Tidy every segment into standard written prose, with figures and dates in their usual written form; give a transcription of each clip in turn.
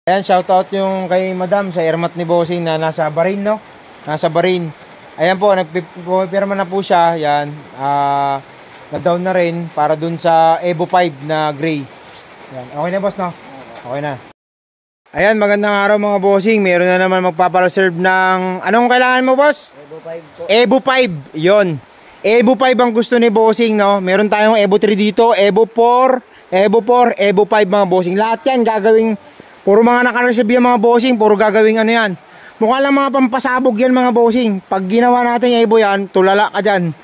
Ayan, shoutout yung kay Madam sa Ermat ni Bossing na nasa Bahrain, no? Nasa Bahrain. Ayan po, nagpipirma na po siya. Ayan, na-down na rin para dun sa Evo 5 na gray. Ayan, okay na boss, no? Okay na. Ayan, magandang araw mga bossing. Meron na naman magpapareserve ng... Anong kailangan mo, boss? Evo 5 po. Evo 5, yon. Evo 5 ang gusto ni bossing, no? Meron tayong Evo 3 dito, Evo 4, Evo 4, Evo 5 mga bossing. Lahat yan gagawing... Puro mga nakareserve yan mga bossing, puro gagawing ano yan. Mukha lang mga pampasabog yan mga bossing. Pag ginawa natin yung Evo yan, tulala ka dyan.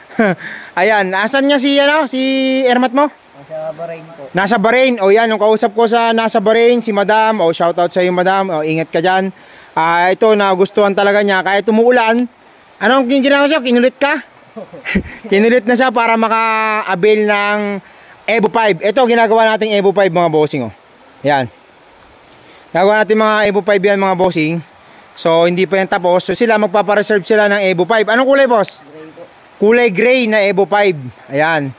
Ayan, asan niya si, ano, si Ermat mo? Nasa Bahrain po. Nasa Bahrain. O yan, yung kausap ko sa nasa Bahrain, si Madam. O shoutout sa iyo Madam. O ingat ka dyan. Ito, nagustuhan talaga niya. Kahit umuulan, anong ginawa siya? Kinulit ka? Kinulit na siya para maka-avail ng Evo 5. Ito, ginagawa nating Evo 5 mga bossing. O. Yan. Nagawa natin mga Evo 5 yan mga bossing. So hindi pa yan tapos. So sila magpapareserve sila ng Evo 5. Anong kulay boss? Gray po. Kulay gray na Evo 5. Ayan.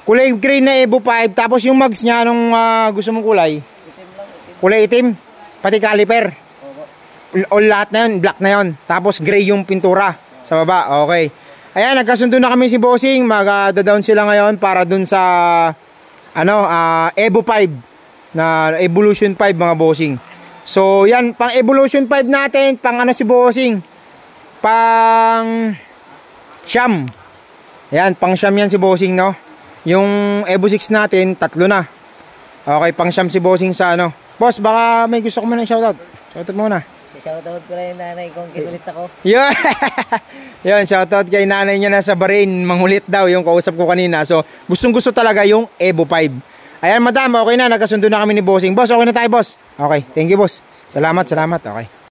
Kulay gray na Evo 5. Tapos yung mags niya anong gusto mong kulay? Itim lang. Itim. Kulay itim. Pati caliper. O lahat na yun. Black na yun. Tapos gray yung pintura sa baba. Okay. Ayan. Nagkasundo na kami si bossing. Mag-down sila ngayon para dun sa ano Evo 5 na Evolution 5 mga bossing. So yan, pang Evolution 5 natin, pang ano si bossing, pang Sham. Yan, pang Sham yan si bossing, no. Yung Evo 6 natin, 3 na. Okay, pang Sham si bossing sa ano. Boss, baka may gusto ko muna shoutout. Shoutout muna. Shoutout ko lang yung nanay kong kinulit ako. Yun. Yun, shoutout kay nanay niya na sa Bahrain, mangulit daw yung kausap ko kanina. So gustong gusto talaga yung Evo 5. Ayan, Madam, okay na, nagkasundo na kami ni bossing. Boss, okay na tayo, boss. Okay, thank you, boss. Salamat, salamat, okay.